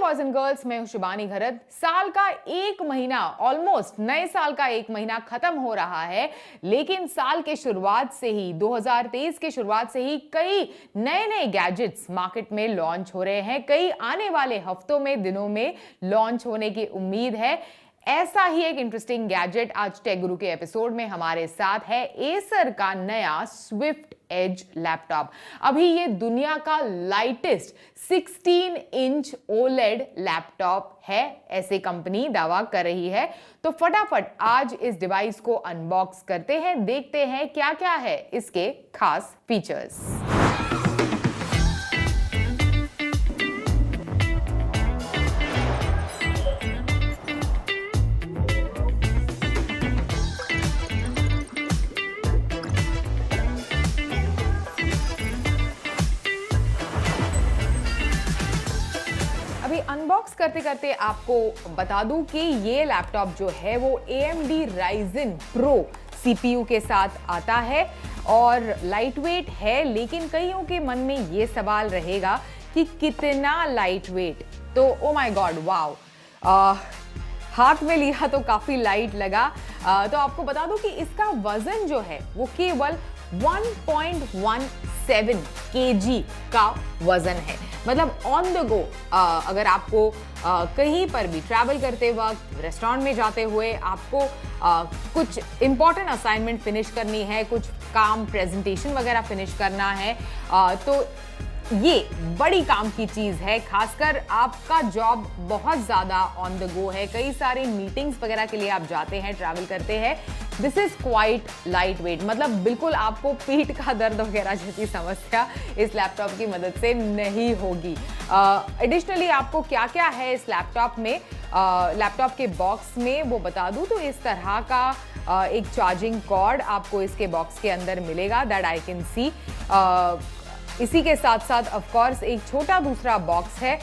Boys and girls, मैं हूं शिबानी घरत। साल का एक महीना, ऑलमोस्ट नए साल का एक महीना खत्म हो रहा है, लेकिन साल के शुरुआत से ही 2023 के शुरुआत से ही कई नए नए गैजेट्स मार्केट में लॉन्च हो रहे हैं। कई आने वाले हफ्तों में, दिनों में लॉन्च होने की उम्मीद है। ऐसा ही एक इंटरेस्टिंग गैजेट आज टेक गुरु के एपिसोड में हमारे साथ है एसर का नया स्विफ्ट एज लैपटॉप। अभी ये दुनिया का लाइटेस्ट 16 इंच ओलेड लैपटॉप है, ऐसे कंपनी दावा कर रही है। तो फटाफट आज इस डिवाइस को अनबॉक्स करते हैं, देखते हैं क्या क्या है इसके खास फीचर्स। अभी अनबॉक्स करते करते आपको बता दूं कि ये लैपटॉप जो है वो AMD Ryzen Pro CPU के साथ आता है और लाइट वेट है, लेकिन कईयों के मन में ये सवाल रहेगा कि कितना लाइट वेट। तो ओ माय गॉड, वाओ, हाथ में लिया तो काफी लाइट लगा। तो आपको बता दूं कि इसका वजन जो है वो केवल 1.17 kg का वजन है। मतलब ऑन द गो, अगर आपको कहीं पर भी ट्रैवल करते वक्त, रेस्टोरेंट में जाते हुए आपको कुछ इंपॉर्टेंट असाइनमेंट फिनिश करनी है, कुछ काम प्रेजेंटेशन वगैरह फिनिश करना है, तो ये बड़ी काम की चीज है। खासकर आपका जॉब बहुत ज्यादा ऑन द गो है, कई सारे मीटिंग्स वगैरह के लिए आप जाते हैं, ट्रैवल करते हैं। This is quite light weight, मतलब बिल्कुल आपको पीठ का दर्द वगैरह जैसी समस्या इस लैपटॉप की मदद से नहीं होगी। एडिशनली आपको क्या क्या है इस लैपटॉप में, लैपटॉप के बॉक्स में वो बता दूं तो इस तरह का एक चार्जिंग कॉर्ड आपको इसके बॉक्स के अंदर मिलेगा, दैट आई कैन सी। इसी के साथ साथ ऑफ कोर्स एक छोटा दूसरा बॉक्स है,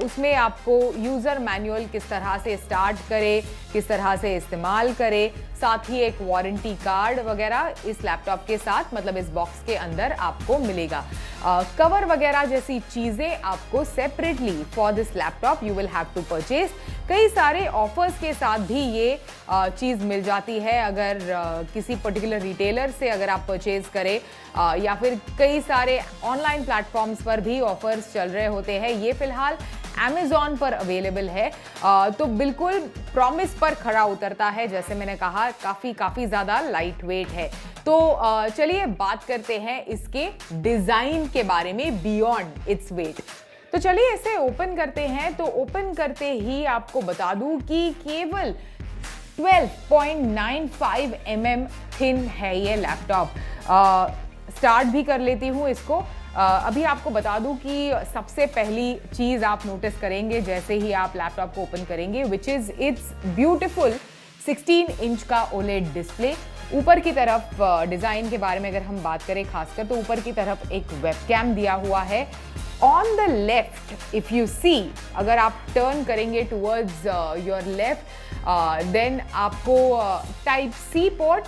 उसमें आपको यूज़र मैनुअल किस तरह से स्टार्ट करे, किस तरह से इस्तेमाल करे, साथ ही एक वारंटी कार्ड वगैरह इस लैपटॉप के साथ, मतलब इस बॉक्स के अंदर आपको मिलेगा। कवर वगैरह जैसी चीज़ें आपको separately for this laptop you will have to purchase. कई सारे ऑफर्स के साथ भी ये चीज़ मिल जाती है, अगर किसी पर्टिकुलर रिटेलर से अगर आप परचेज करें, या फिर कई सारे ऑनलाइन प्लेटफॉर्म्स पर भी ऑफर्स चल रहे होते हैं। ये फिलहाल Amazon पर अवेलेबल है, तो बिल्कुल प्रॉमिस पर खरा उतरता है। जैसे मैंने कहा, काफ़ी ज़्यादा लाइट वेट है। तो चलिए बात करते हैं इसके डिज़ाइन के बारे में बियॉन्ड इट्स वेट। तो चलिए इसे ओपन करते हैं। तो ओपन करते ही आपको बता दूं कि केवल 12.95 mm थिन है ये लैपटॉप। स्टार्ट भी कर लेती हूँ इसको। अभी आपको बता दूं कि सबसे पहली चीज़ आप नोटिस करेंगे जैसे ही आप लैपटॉप को ओपन करेंगे, which is it's beautiful 16 inch का ओलेड डिस्प्ले। ऊपर की तरफ डिज़ाइन के बारे में अगर हम बात करें खासकर, तो ऊपर की तरफ एक वेबकैम दिया हुआ है। On the left if you see, अगर आप टर्न करेंगे टूवर्ड्स योर लेफ्ट, देन आपको टाइप सी पोर्ट,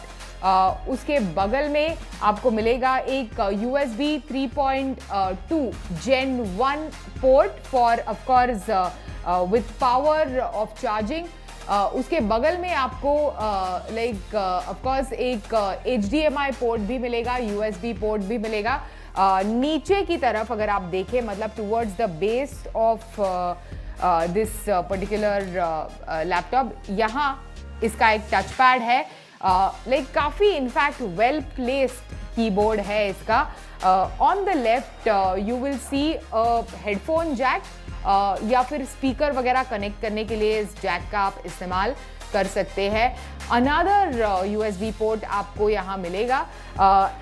उसके बगल में आपको मिलेगा एक USB 3.2 Gen 1 port for of course with power of charging. उसके बगल में आपको लाइक ऑफ कोर्स एक HDMI पोर्ट भी मिलेगा, USB पोर्ट भी मिलेगा। नीचे की तरफ अगर आप देखें, मतलब towards the base of this particular laptop, यहाँ इसका एक टच पैड है। लाइक काफ़ी इनफैक्ट वेल प्लेस्ड कीबोर्ड है इसका। On the left you will see headphone jack, या फिर स्पीकर वगैरह कनेक्ट करने के लिए इस जैक का आप इस्तेमाल कर सकते हैं। अनदर USB पोर्ट आपको यहाँ मिलेगा।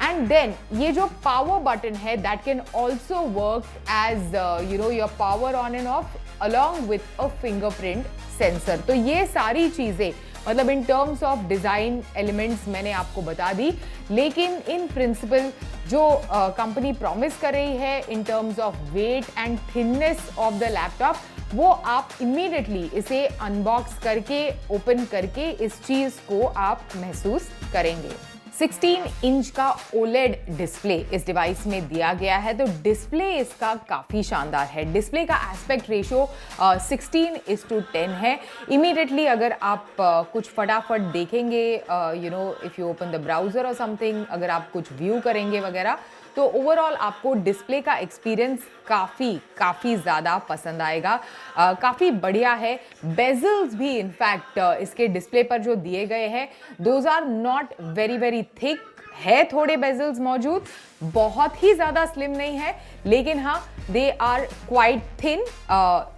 एंड देन ये जो पावर बटन है, that can also work as your power on and off along with a fingerprint sensor. तो ये सारी चीज़ें, मतलब in terms of design elements मैंने आपको बता दी, लेकिन इन प्रिंसिपल जो कंपनी प्रॉमिस कर रही है in terms of weight and thinness of the laptop, वो आप इमीडिएटली इसे अनबॉक्स करके, ओपन करके इस चीज़ को आप महसूस करेंगे। 16 इंच का OLED डिस्प्ले इस डिवाइस में दिया गया है। तो डिस्प्ले इसका काफ़ी शानदार है। डिस्प्ले का एस्पेक्ट रेशियो 16:10 है। इमीडिएटली अगर आप कुछ फटाफट देखेंगे, if you open the browser और समथिंग, अगर आप कुछ व्यू करेंगे वगैरह, तो ओवरऑल आपको डिस्प्ले का एक्सपीरियंस काफ़ी ज़्यादा पसंद आएगा। काफ़ी बढ़िया है। बेजल्स भी इनफैक्ट इसके डिस्प्ले पर जो दिए गए हैं, those are not very thick है। थोड़े बेजल्स मौजूद, बहुत ही ज़्यादा स्लिम नहीं है, लेकिन हाँ दे आर क्वाइट थिन,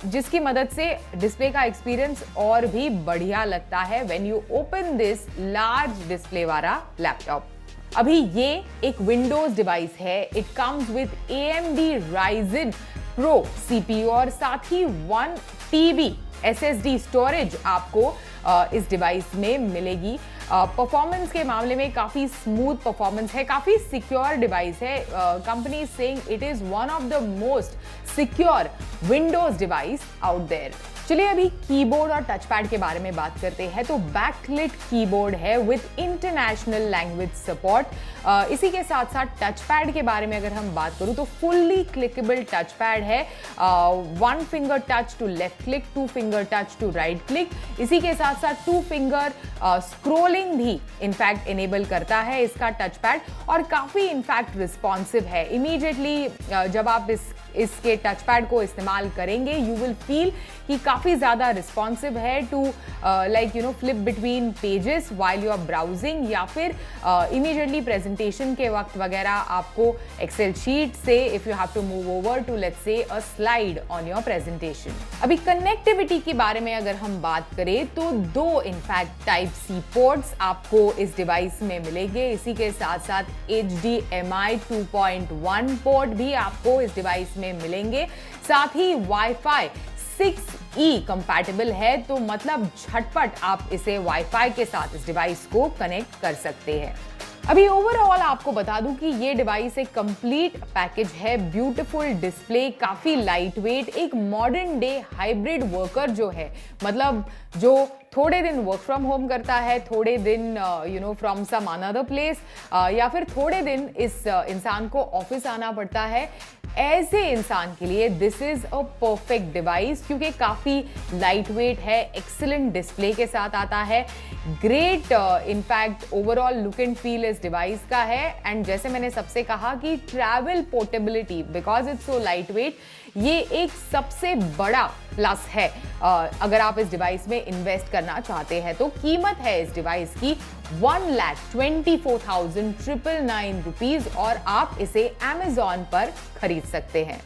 जिसकी मदद से डिस्प्ले का एक्सपीरियंस और भी बढ़िया लगता है when you open this large display वाला लैपटॉप। अभी ये एक विंडोज डिवाइस है। It comes with AMD Ryzen Pro CPU और साथ ही 1 TB SSD स्टोरेज आपको इस डिवाइस में मिलेगी। परफॉर्मेंस के मामले में काफ़ी स्मूथ परफॉर्मेंस है, काफ़ी सिक्योर डिवाइस है। Company is saying it is one of the most secure windows device out there. चलिए अभी कीबोर्ड और टचपैड के बारे में बात करते हैं। तो बैकलिट कीबोर्ड है विद इंटरनेशनल लैंग्वेज सपोर्ट। इसी के साथ साथ टचपैड के बारे में अगर हम बात करूं तो फुल्ली क्लिकेबल टचपैड है। 1 finger touch to left click, 2 finger touch to right click. इसी के साथ साथ 2 फिंगर स्क्रोलिंग भी इनफैक्ट इनेबल करता है इसका टचपैड, और काफ़ी इनफैक्ट रिस्पॉन्सिव है। इमीडिएटली जब आप इसके टचपैड को इस्तेमाल करेंगे, यू विल फील कि काफ़ी ज़्यादा रिस्पॉन्सिव है to flip between pages while you are browsing, या फिर इमीडिएटली प्रेजेंटेशन के वक्त वगैरह आपको एक्सेल शीट से if you have to move over to let's say a slide on your presentation. अभी कनेक्टिविटी के बारे में अगर हम बात करें तो 2 इनफैक्ट Type-C पोर्ट्स आपको इस डिवाइस में मिलेंगे। इसी के साथ साथ HDMI 2.1 पोर्ट भी आपको इस डिवाइस में मिलेंगे। साथ ही Wi-Fi 6E कंपैटिबल है, तो मतलब झटपट आप इसे वाईफाई के साथ इस डिवाइस को कनेक्ट कर सकते हैं। अभी ओवरऑल आपको बता दूं कि ये डिवाइस एक कंप्लीट पैकेज है। ब्यूटीफुल डिस्प्ले, काफ़ी लाइट वेट, एक मॉडर्न डे हाइब्रिड वर्कर जो है, मतलब जो थोड़े दिन वर्क फ्रॉम होम करता है, थोड़े दिन फ्रॉम सम अनदर प्लेस, या फिर थोड़े दिन इस इंसान को ऑफिस आना पड़ता है, ऐसे इंसान के लिए this is a perfect device, क्योंकि काफ़ी लाइट वेट है, एक्सीलेंट डिस्प्ले के साथ आता है, great in fact overall look and feel इस डिवाइस का है। एंड जैसे मैंने सबसे कहा कि travel portability, because it's so light weight, ये एक सबसे बड़ा प्लस है अगर आप इस डिवाइस में इन्वेस्ट करना चाहते हैं। तो कीमत है इस डिवाइस की 1,24,999 रुपीज, और आप इसे Amazon पर खरीद सकते हैं।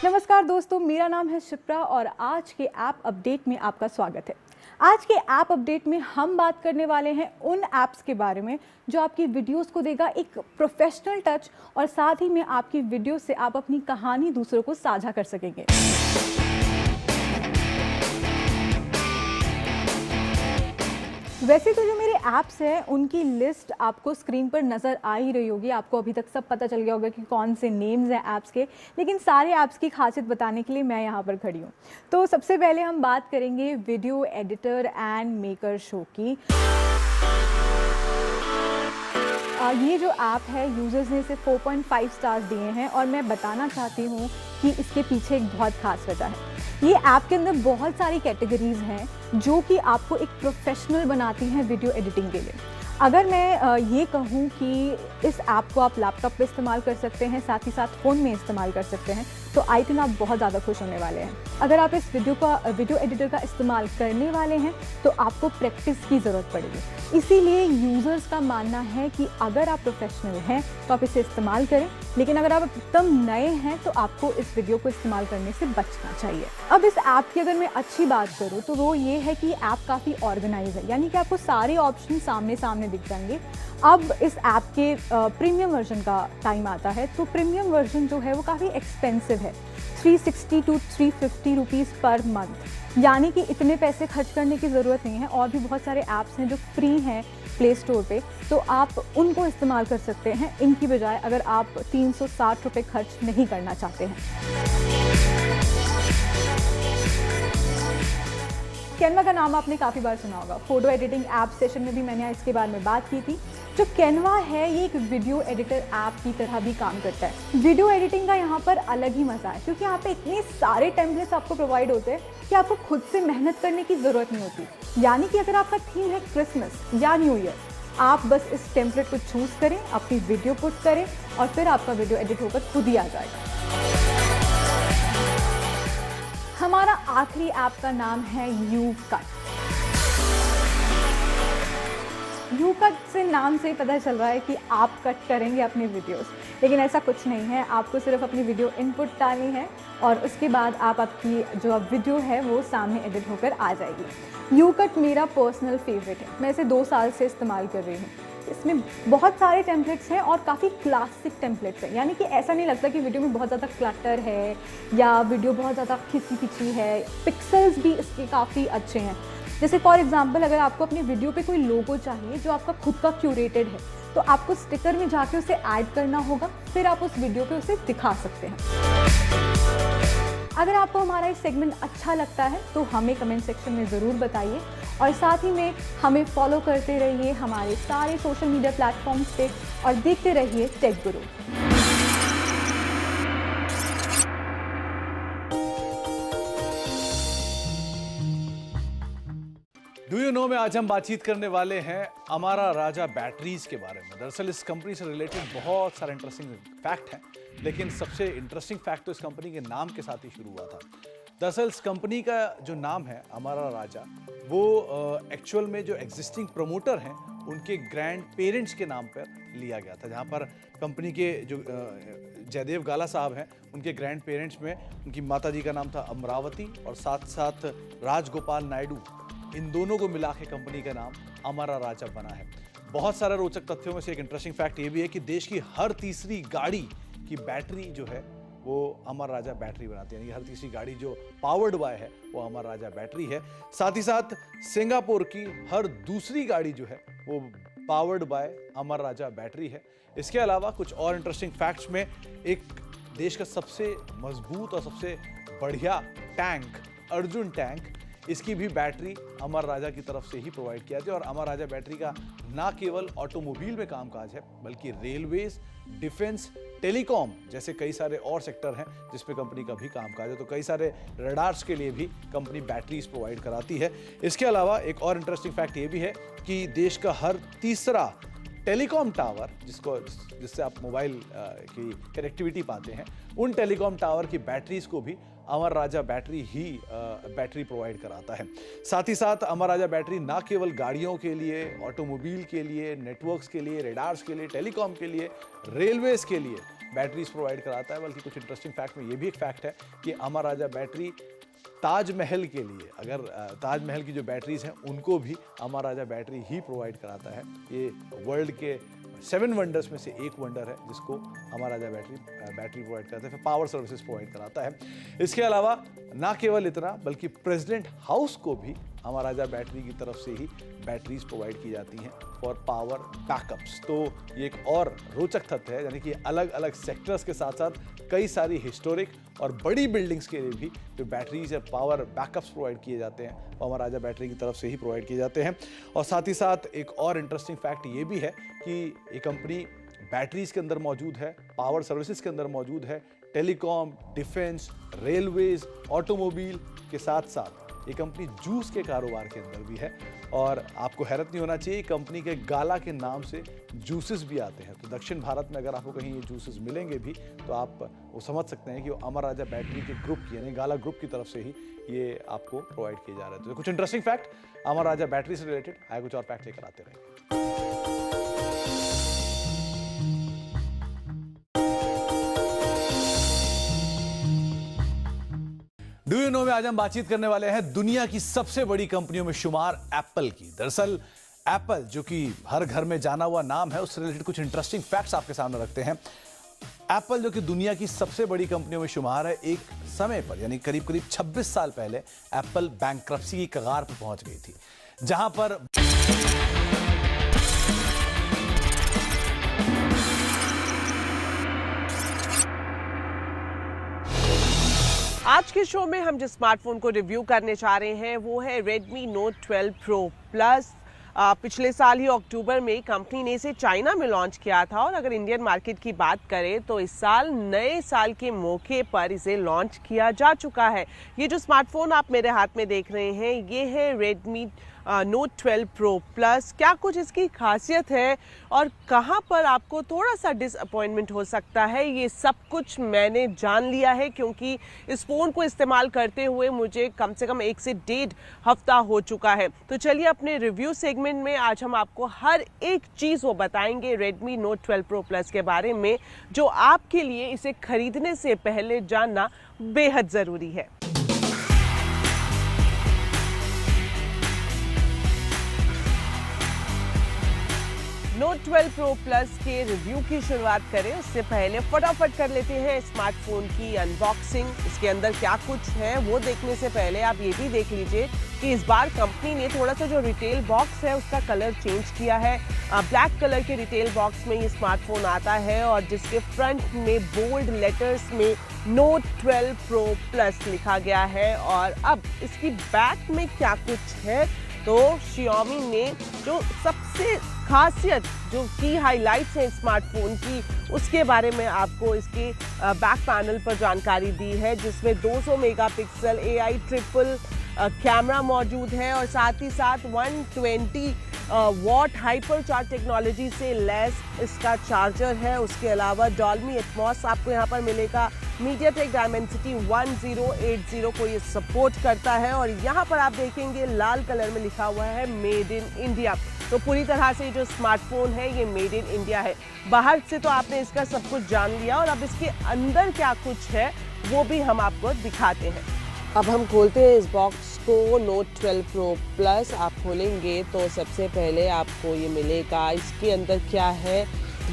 नमस्कार दोस्तों, मेरा नाम है शिप्रा और आज के ऐप अपडेट में आपका स्वागत है। आज के ऐप अपडेट में हम बात करने वाले हैं उन ऐप्स के बारे में जो आपकी वीडियोस को देगा एक प्रोफेशनल टच, और साथ ही में आपकी वीडियो से आप अपनी कहानी दूसरों को साझा कर सकेंगे। वैसे तो जो मेरे ऐप्स हैं उनकी लिस्ट आपको स्क्रीन पर नज़र आ ही रही होगी, आपको अभी तक सब पता चल गया होगा कि कौन से नेम्स हैं ऐप्स के, लेकिन सारे ऐप्स की खासियत बताने के लिए मैं यहाँ पर खड़ी हूँ। तो सबसे पहले हम बात करेंगे video editor and maker show की। ये जो ऐप है यूज़र्स ने इसे 4.5 स्टार्स दिए हैं, और मैं बताना चाहती हूँ कि इसके पीछे एक बहुत खास वजह है। ये ऐप के अंदर बहुत सारी कैटेगरीज हैं जो कि आपको एक प्रोफेशनल बनाती हैं वीडियो एडिटिंग के लिए। अगर मैं ये कहूँ कि इस ऐप को आप लैपटॉप पे इस्तेमाल कर सकते हैं, साथ ही साथ फ़ोन में इस्तेमाल कर सकते हैं, तो आई थिंक आप बहुत ज़्यादा खुश होने वाले हैं। अगर आप इस वीडियो एडिटर का इस्तेमाल करने वाले हैं तो आपको प्रैक्टिस की ज़रूरत पड़ेगी। इसीलिए यूज़र्स का मानना है कि अगर आप प्रोफेशनल हैं तो आप इसे इस्तेमाल करें, लेकिन अगर आप एकदम नए हैं तो आपको इस वीडियो को इस्तेमाल करने से बचना चाहिए। अब इस ऐप की अगर मैं अच्छी बात करूँ तो वो ये है कि ऐप काफ़ी ऑर्गेनाइज है, यानी कि आपको सारे ऑप्शन सामने सामने दिख जाएंगे। अब इस ऐप के प्रीमियम वर्जन का टाइम आता है, तो प्रीमियम वर्जन जो है वो काफ़ी एक्सपेंसिव है, 360 to 350 रुपीज़ पर मंथ। यानी कि इतने पैसे खर्च करने की ज़रूरत नहीं है। और भी बहुत सारे ऐप्स हैं जो फ्री हैं प्ले स्टोर पे, तो आप उनको इस्तेमाल कर सकते हैं इनकी बजाय, अगर आप 360 रुपये खर्च नहीं करना चाहते हैं। कैनवा का नाम आपने काफ़ी बार सुना होगा। फ़ोटो एडिटिंग ऐप सेशन में भी मैंने इसके बारे में बात की थी। जो कैनवा है ये एक वीडियो एडिटर ऐप की तरह भी काम करता है। वीडियो एडिटिंग का यहाँ पर अलग ही मज़ा है, क्योंकि यहाँ पे इतने सारे टेम्पलेट्स आपको प्रोवाइड होते हैं कि आपको खुद से मेहनत करने की ज़रूरत नहीं होती। यानी कि अगर आपका थीम है क्रिसमस या न्यू ईयर, आप बस इस टेम्पलेट को चूज़ करें, अपनी वीडियो पुट करें और फिर आपका वीडियो एडिट होकर खुद ही आ जाएगा। हमारा आखिरी ऐप का नाम है YouCut। YouCut से नाम से पता चल रहा है कि आप कट करेंगे अपनी वीडियोस, लेकिन ऐसा कुछ नहीं है। आपको सिर्फ अपनी वीडियो इनपुट डालनी है और उसके बाद आपकी जो वीडियो है वो सामने एडिट होकर आ जाएगी। YouCut मेरा पर्सनल फेवरेट है, मैं इसे 2 साल से इस्तेमाल कर रही हूँ। इसमें बहुत सारे टेम्पलेट्स हैं और काफ़ी क्लासिक टेम्पलेट्स हैं, यानी कि ऐसा नहीं लगता कि वीडियो में बहुत ज़्यादा क्लटर है या वीडियो बहुत ज़्यादा खिंची पिची है। पिक्सल्स भी इसके काफ़ी अच्छे हैं। जैसे फॉर एग्जांपल, अगर आपको अपनी वीडियो पे कोई लोगो चाहिए जो आपका खुद का क्यूरेटेड है, तो आपको स्टिकर में जाके उसे ऐड करना होगा, फिर आप उस वीडियो पे उसे दिखा सकते हैं। अगर आपको हमारा ये सेगमेंट अच्छा लगता है तो हमें कमेंट सेक्शन में ज़रूर बताइए और साथ ही में हमें फॉलो करते रहिए हमारे सारे सोशल मीडिया प्लेटफॉर्म्स पे और देखते रहिए take Guru. Do you know में आज हम बातचीत करने वाले हैं अमारा राजा बैटरीज के बारे में। दरअसल इस कंपनी से रिलेटेड बहुत सारे इंटरेस्टिंग फैक्ट हैं, लेकिन सबसे इंटरेस्टिंग फैक्ट तो इस कंपनी के नाम के साथ ही शुरू हुआ था। दरअसल इस कंपनी का जो नाम है अमारा राजा, वो एक्चुअल में जो एग्जिस्टिंग प्रमोटर हैं उनके ग्रैंड पेरेंट्स के नाम पर लिया गया था। जहाँ पर कंपनी के जो जयदेव गाला साहब हैं, उनके ग्रैंड पेरेंट्स में उनकी माता जी का नाम था अमरावती और साथ साथ राजगोपाल नायडू, इन दोनों को मिला के कंपनी का नाम अमारा राजा बना है। बहुत सारे रोचक तथ्यों में से एक इंटरेस्टिंग फैक्ट ये भी है कि देश की हर तीसरी गाड़ी की बैटरी जो है वो अमारा राजा बैटरी बनाती है, यानी हर तीसरी गाड़ी जो पावर्ड बाय है वो अमारा राजा बैटरी है। साथ ही साथ सिंगापुर की हर दूसरी गाड़ी जो है वो powered by Amara Raja battery है। इसके अलावा कुछ और इंटरेस्टिंग फैक्ट्स में, एक देश का सबसे मजबूत और सबसे बढ़िया टैंक अर्जुन टैंक, इसकी भी बैटरी अमर राजा की तरफ से ही प्रोवाइड किया जाती है। और अमर राजा बैटरी का ना केवल ऑटोमोबाइल में कामकाज है, बल्कि रेलवेज, डिफेंस, टेलीकॉम जैसे कई सारे और सेक्टर हैं जिसमें कंपनी का भी कामकाज है। तो कई सारे रडार्स के लिए भी कंपनी बैटरीज प्रोवाइड कराती है। इसके अलावा एक और इंटरेस्टिंग फैक्ट ये भी है कि देश का हर तीसरा टेलीकॉम टावर, जिससे आप मोबाइल की कनेक्टिविटी पाते हैं, उन टेलीकॉम टावर की बैटरीज को भी अमर राजा बैटरी ही बैटरी प्रोवाइड कराता है। साथ ही साथ अमर राजा बैटरी ना केवल गाड़ियों के लिए, ऑटोमोबाइल के लिए, नेटवर्क्स के लिए, रेडार्स के लिए, टेलीकॉम के लिए, रेलवेज के लिए बैटरीज प्रोवाइड कराता है, बल्कि कुछ इंटरेस्टिंग फैक्ट में ये भी एक फैक्ट है कि अमर राजा बैटरी ताजमहल के लिए, अगर ताजमहल की जो बैटरीज हैं उनको भी अमर राजा बैटरी ही प्रोवाइड कराता है। ये वर्ल्ड के 7 वंडर्स में से एक वंडर है जिसको अमर राजा बैटरी प्रोवाइड करता है, फिर पावर सर्विसेज प्रोवाइड कराता है। इसके अलावा ना केवल इतना, बल्कि प्रेसिडेंट हाउस को भी अमर राजा बैटरी की तरफ से ही बैटरीज प्रोवाइड की जाती हैं फॉर पावर बैकअप्स। तो ये एक और रोचक तथ्य है, यानी कि अलग अलग सेक्टर्स के साथ साथ कई सारी हिस्टोरिक और बड़ी बिल्डिंग्स के लिए भी जो बैटरीज या पावर बैकअप्स प्रोवाइड किए जाते हैं वो अमर राजा बैटरी की तरफ से ही प्रोवाइड किए जाते हैं। और साथ ही साथ एक और इंटरेस्टिंग फैक्ट ये भी है कि ये कंपनी बैटरीज के अंदर मौजूद है, पावर सर्विसेज के अंदर मौजूद है, टेलीकॉम, डिफेंस, रेलवेज, ऑटोमोबाइल के साथ साथ ये कंपनी जूस के कारोबार के अंदर भी है। और आपको हैरत नहीं होना चाहिए, कंपनी के गाला के नाम से जूसेस भी आते हैं। तो दक्षिण भारत में अगर आपको कहीं ये जूसेस मिलेंगे भी तो आप वो समझ सकते हैं कि वो अमर राजा बैटरी के ग्रुप की, यानी गाला ग्रुप की तरफ से ही ये आपको प्रोवाइड किए जा रहे हैं। तो कुछ इंटरेस्टिंग फैक्ट अमर राजा बैटरी से रिलेटेड आए, कुछ और फैक्ट लेकर आते रहेंगे। डू यू नो में आज हम बातचीत करने वाले हैं दुनिया की सबसे बड़ी कंपनियों में शुमार एप्पल की। दरअसल एप्पल, जो कि हर घर में जाना हुआ नाम है, उससे रिलेटेड कुछ इंटरेस्टिंग फैक्ट्स आपके सामने रखते हैं। एप्पल जो कि दुनिया की सबसे बड़ी कंपनियों में शुमार है, एक समय पर यानी करीब करीब 26 साल पहले एप्पल बैंकरप्सी की कगार पर पहुंच गई थी, जहां पर आज के शो में हम जिस स्मार्टफोन को रिव्यू करने जा रहे हैं वो है Redmi Note 12 Pro Plus। पिछले साल ही अक्टूबर में कंपनी ने इसे चाइना में लॉन्च किया था और अगर इंडियन मार्केट की बात करें तो इस साल नए साल के मौके पर इसे लॉन्च किया जा चुका है। ये जो स्मार्टफोन आप मेरे हाथ में देख रहे हैं ये है Redmi Note 12 Pro Plus। क्या कुछ इसकी खासियत है और कहाँ पर आपको थोड़ा सा डिसअपॉइंटमेंट हो सकता है, ये सब कुछ मैंने जान लिया है क्योंकि इस फ़ोन को इस्तेमाल करते हुए मुझे कम से कम 1 से 1.5 हफ्ता हो चुका है। तो चलिए अपने रिव्यू सेगमेंट में आज हम आपको हर एक चीज़ वो बताएंगे Redmi Note 12 Pro Plus के बारे में, जो आपके लिए इसे खरीदने से पहले जानना बेहद ज़रूरी है। Note 12 Pro Plus के रिव्यू की शुरुआत करें उससे पहले फटाफट कर लेते हैं स्मार्टफोन की अनबॉक्सिंग। इसके अंदर क्या कुछ है वो देखने से पहले आप ये भी देख लीजिए कि इस बार कंपनी ने थोड़ा सा जो रिटेल बॉक्स है उसका कलर चेंज किया है। ब्लैक कलर के रिटेल बॉक्स में ये स्मार्टफोन आता है और जिसके फ्रंट में बोल्ड लेटर्स में Note 12 Pro Plus लिखा गया है। और अब इसकी बैक में क्या कुछ है तो Xiaomi ने जो सबसे खासियत जो की हाइलाइट्स हैं स्मार्टफोन की उसके बारे में आपको इसके बैक पैनल पर जानकारी दी है, जिसमें 200 मेगापिक्सल AI ट्रिपल कैमरा मौजूद है और साथ ही साथ 120 वॉट हाइपर चार्ज टेक्नोलॉजी से लैस इसका चार्जर है। उसके अलावा डॉल्बी एटमॉस आपको यहाँ पर मिलेगा। मीडियाटेक डायमेंसिटी 1080 को ये सपोर्ट करता है और यहाँ पर आप देखेंगे लाल कलर में लिखा हुआ है मेड इन इंडिया। तो पूरी तरह से जो स्मार्टफोन है ये मेड इन इंडिया है। बाहर से तो आपने इसका सब कुछ जान लिया और अब इसके अंदर क्या कुछ है वो भी हम आपको दिखाते हैं। अब हम खोलते हैं इस बॉक्स को। Note 12 Pro Plus आप खोलेंगे तो सबसे पहले आपको ये मिलेगा। इसके अंदर क्या है,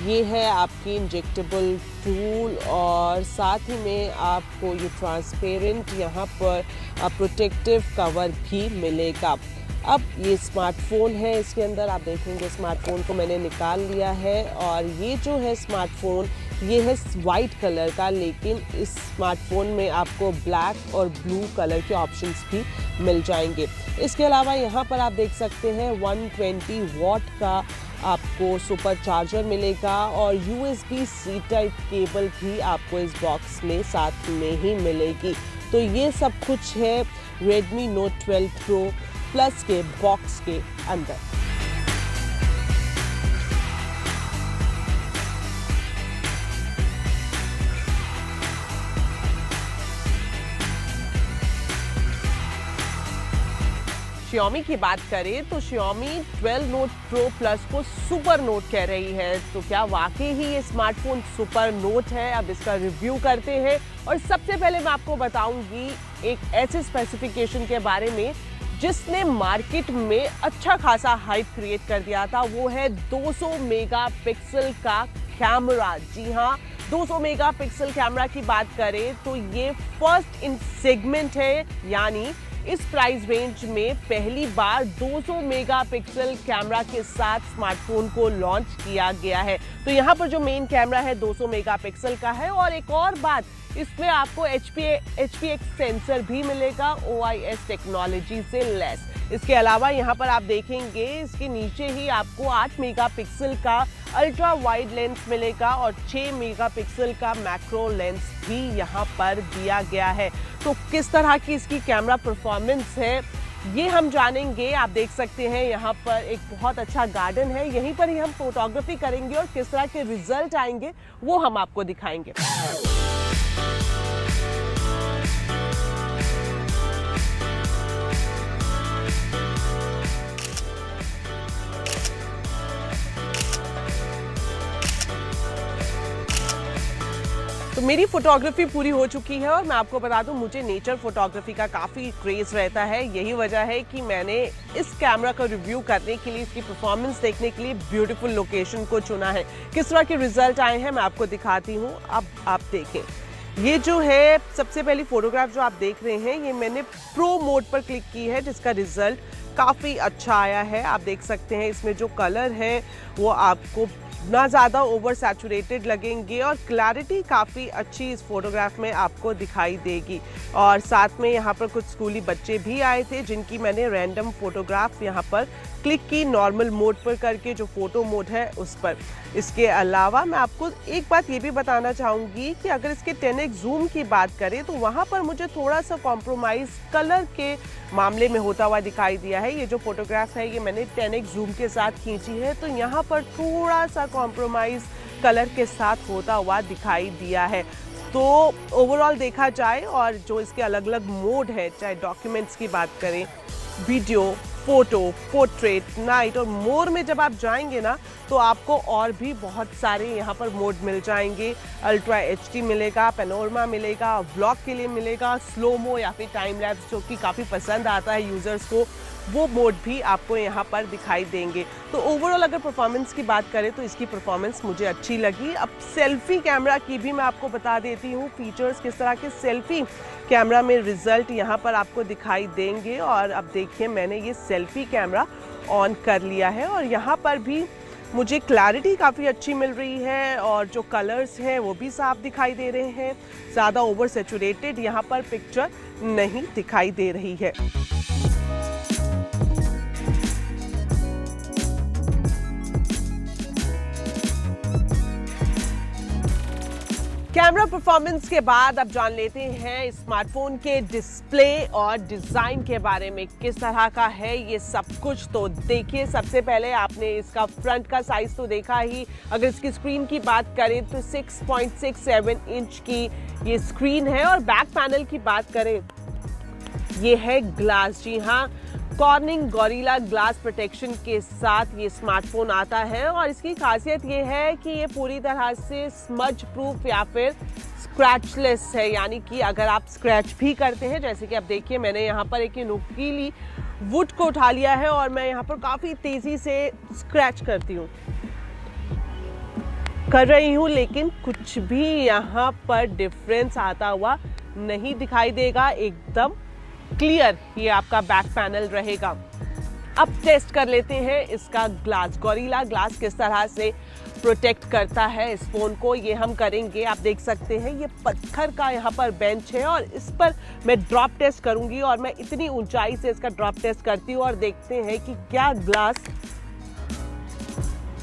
ये है आपकी इंजेक्टेबल टूल और साथ ही में आपको ये ट्रांसपेरेंट यहाँ पर प्रोटेक्टिव कवर भी मिलेगा। अब ये स्मार्टफोन है, इसके अंदर आप देखेंगे स्मार्टफोन को मैंने निकाल लिया है और ये जो है स्मार्टफोन ये है वाइट कलर का, लेकिन इस स्मार्टफोन में आपको ब्लैक और ब्लू कलर के ऑप्शंस भी मिल जाएंगे। इसके अलावा यहाँ पर आप देख सकते हैं 120 वॉट का आपको सुपर चार्जर मिलेगा और USB-C टाइप केबल भी आपको इस बॉक्स में साथ में ही मिलेगी। तो ये सब कुछ है Redmi Note 12 Pro Plus के बॉक्स के अंदर। Xiaomi की बात करें तो Xiaomi 12 Note Pro Plus को सुपर नोट कह रही है। तो क्या वाकई ही ये स्मार्टफोन सुपर नोट है? अब इसका रिव्यू करते हैं और सबसे पहले मैं आपको बताऊंगी एक ऐसे स्पेसिफिकेशन के बारे में जिसने मार्केट में अच्छा खासा हाइप क्रिएट कर दिया था। वो है 200 मेगापिक्सल का कैमरा। जी हाँ, 200 मेगापिक्सल कैमरा की बात करें तो ये फर्स्ट इन सेगमेंट है, यानी इस प्राइस रेंज में पहली बार 200 मेगापिक्सल कैमरा के साथ स्मार्टफोन को लॉन्च किया गया है। तो यहाँ पर जो मेन कैमरा है 200 मेगापिक्सल का है और एक और बात, इसमें आपको HPX सेंसर भी मिलेगा OIS टेक्नोलॉजी से लैस। इसके अलावा यहाँ पर आप देखेंगे इसके नीचे ही आपको 8 मेगापिक्सल का अल्ट्रा वाइड लेंस मिलेगा और 6 मेगापिक्सल का मैक्रो लेंस भी यहाँ पर दिया गया है। तो किस तरह की इसकी कैमरा परफॉर्मेंस है ये हम जानेंगे। आप देख सकते हैं यहाँ पर एक बहुत अच्छा गार्डन है, यहीं पर ही हम फोटोग्राफी करेंगे और किस तरह के रिजल्ट आएंगे वो हम आपको दिखाएंगे। तो मेरी फोटोग्राफी पूरी हो चुकी है और मैं आपको बता दूं मुझे नेचर फोटोग्राफी का काफ़ी क्रेज़ रहता है। यही वजह है कि मैंने इस कैमरा का रिव्यू करने के लिए, इसकी परफॉर्मेंस देखने के लिए ब्यूटीफुल लोकेशन को चुना है। किस तरह के रिजल्ट आए हैं मैं आपको दिखाती हूँ, अब आप देखें। ये जो है सबसे पहली फोटोग्राफ जो आप देख रहे हैं, ये मैंने प्रो मोड पर क्लिक की है, जिसका रिजल्ट काफ़ी अच्छा आया है। आप देख सकते हैं इसमें जो कलर है वो आपको ना ज़्यादा ओवर सैचुरेटेड लगेंगे और क्लैरिटी काफ़ी अच्छी इस फोटोग्राफ में आपको दिखाई देगी। और साथ में यहाँ पर कुछ स्कूली बच्चे भी आए थे जिनकी मैंने रैंडम फोटोग्राफ यहाँ पर क्लिक की, नॉर्मल मोड पर करके, जो फोटो मोड है उस पर। इसके अलावा मैं आपको एक बात ये भी बताना चाहूँगी कि अगर इसके 10x जूम की बात करें तो वहाँ पर मुझे थोड़ा सा कॉम्प्रोमाइज़ कलर के मामले में होता हुआ दिखाई दिया है। ये जो फोटोग्राफ है ये मैंने 10x जूम के साथ खींची है, तो यहाँ पर थोड़ा सा कॉम्प्रोमाइज़ कलर के साथ होता हुआ दिखाई दिया है। तो ओवरऑल देखा जाए और जो इसके अलग अलग मोड है, चाहे डॉक्यूमेंट्स की बात करें, वीडियो, फोटो, पोर्ट्रेट, नाइट और मोर में जब आप जाएंगे ना तो आपको और भी बहुत सारे यहाँ पर मोड मिल जाएंगे। अल्ट्रा HD मिलेगा, पैनोरमा मिलेगा, व्लॉग के लिए मिलेगा, स्लोमो या फिर टाइम लैप्स जो कि काफ़ी पसंद आता है यूज़र्स को, वो मोड भी आपको यहाँ पर दिखाई देंगे। तो ओवरऑल अगर परफॉर्मेंस की बात करें तो इसकी परफॉर्मेंस मुझे अच्छी लगी। अब सेल्फी कैमरा की भी मैं आपको बता देती हूँ, फीचर्स किस तरह के सेल्फी कैमरा में रिजल्ट यहाँ पर आपको दिखाई देंगे। और अब देखिए मैंने ये सेल्फी कैमरा ऑन कर लिया है और यहाँ पर भी मुझे क्लैरिटी काफ़ी अच्छी मिल रही है और जो कलर्स हैं वो भी साफ दिखाई दे रहे हैं। ज़्यादा ओवर सैचुरेटेड यहाँ पर पिक्चर नहीं दिखाई दे रही है। कैमरा परफॉर्मेंस के बाद अब जान लेते हैं स्मार्टफोन के डिस्प्ले और डिज़ाइन के बारे में, किस तरह का है ये सब कुछ। तो देखिए, सबसे पहले आपने इसका फ्रंट का साइज तो देखा ही। अगर इसकी स्क्रीन की बात करें तो 6.67 इंच की ये स्क्रीन है और बैक पैनल की बात करें ये है ग्लास। जी हाँ, कॉर्निंग गोरिल्ला ग्लास प्रोटेक्शन के साथ ये स्मार्टफोन आता है और इसकी खासियत ये है कि ये पूरी तरह से स्मज प्रूफ या फिर स्क्रैचलेस है, यानी कि अगर आप स्क्रैच भी करते हैं, जैसे कि आप देखिए मैंने यहाँ पर एक नुकीली वुड को उठा लिया है और मैं यहाँ पर काफ़ी तेज़ी से स्क्रैच कर रही हूँ, लेकिन कुछ भी यहाँ पर डिफरेंस आता हुआ नहीं दिखाई देगा। एकदम क्लियर ये आपका बैक पैनल रहेगा। अब टेस्ट कर लेते हैं इसका ग्लास, गोरिल्ला ग्लास किस तरह से प्रोटेक्ट करता है इस फोन को, ये हम करेंगे। आप देख सकते हैं ये पत्थर का यहाँ पर बेंच है और इस पर मैं ड्रॉप टेस्ट करूंगी और मैं इतनी ऊंचाई से इसका ड्रॉप टेस्ट करती हूँ और देखते हैं कि क्या ग्लास,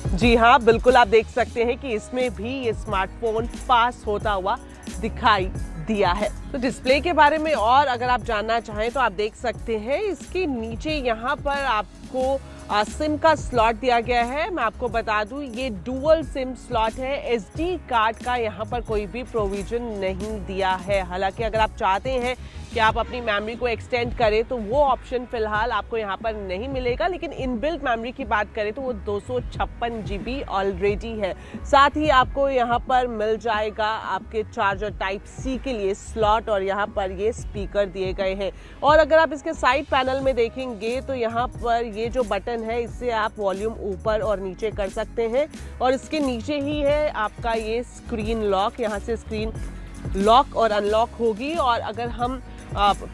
जी हाँ बिल्कुल आप देख सकते हैं कि इसमें भी ये स्मार्टफोन पास होता हुआ दिखाई दिया है। तो डिस्प्ले के बारे में और अगर आप जानना चाहें तो आप देख सकते हैं इसके नीचे यहाँ पर आपको सिम का स्लॉट दिया गया है। मैं आपको बता दूं ये डुअल सिम स्लॉट है, SD कार्ड का यहाँ पर कोई भी प्रोविजन नहीं दिया है। हालांकि अगर आप चाहते हैं कि आप अपनी मेमोरी को एक्सटेंड करें तो वो ऑप्शन फिलहाल आपको यहाँ पर नहीं मिलेगा, लेकिन इनबिल्ट मेमोरी की बात करें तो वो 256 GB ऑलरेडी है। साथ ही आपको यहाँ पर मिल जाएगा आपके चार्जर टाइप C के लिए स्लॉट और यहाँ पर ये स्पीकर दिए गए हैं। और अगर आप इसके साइड पैनल में देखेंगे तो यहाँ पर ये जो बटन है इससे आप वॉल्यूम ऊपर और नीचे कर सकते हैं और इसके नीचे ही है आपका ये स्क्रीन लॉक, यहाँ से स्क्रीन लॉक और अनलॉक होगी। और अगर हम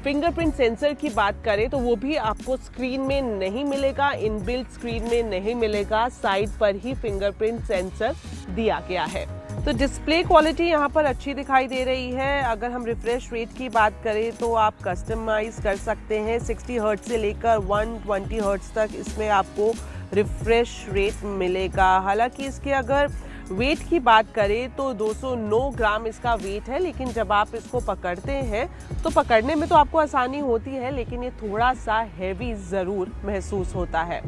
फिंगरप्रिंट सेंसर की बात करें तो वो भी आपको स्क्रीन में नहीं मिलेगा, इनबिल्ट स्क्रीन में नहीं मिलेगा, साइड पर ही फिंगरप्रिंट सेंसर दिया गया है। तो डिस्प्ले क्वालिटी यहाँ पर अच्छी दिखाई दे रही है। अगर हम रिफ्रेश रेट की बात करें तो आप कस्टमाइज कर सकते हैं, 60 हर्ट्ज से लेकर 120 हर्ट्ज तक इसमें आपको रिफ्रेश रेट मिलेगा। हालांकि इसके अगर वेट की बात करें तो 209 ग्राम इसका वेट है, लेकिन जब आप इसको पकड़ते हैं तो पकड़ने में तो आपको आसानी होती है, लेकिन ये थोड़ा सा हैवी ज़रूर महसूस होता है।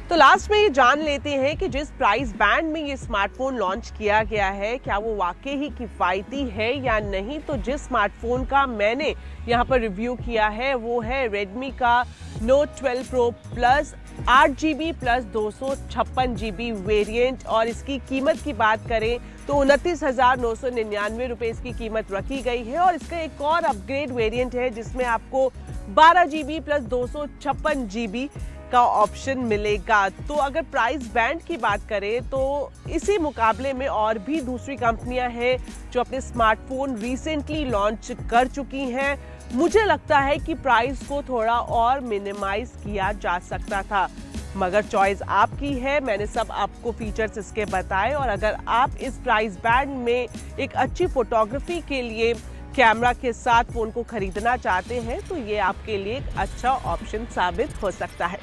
तो लास्ट में ये जान लेते हैं कि जिस प्राइस बैंड में ये स्मार्टफोन लॉन्च किया गया है क्या वो वाकई ही किफ़ायती है या नहीं। तो जिस स्मार्टफोन का मैंने यहाँ पर रिव्यू किया है वो है Redmi का Note 12 Pro Plus 8GB plus 256GB variant और इसकी कीमत की बात करें तो 29,999 रुपए इसकी कीमत रखी गई है। और इसका एक और अपग्रेड वेरिएंट है जिसमें आपको 12GB प्लस 256GB का ऑप्शन मिलेगा। तो अगर प्राइस बैंड की बात करें तो इसी मुकाबले में और भी दूसरी कंपनियां हैं जो अपने स्मार्टफोन रिसेंटली लॉन्च कर चुकी हैं। मुझे लगता है कि प्राइस को थोड़ा और मिनिमाइज किया जा सकता था, मगर चॉइस आपकी है। मैंने सब आपको फीचर्स इसके बताए और अगर आप इस प्राइस बैंड में एक अच्छी फोटोग्राफी के लिए कैमरा के साथ फ़ोन को खरीदना चाहते हैं तो ये आपके लिए एक अच्छा ऑप्शन साबित हो सकता है।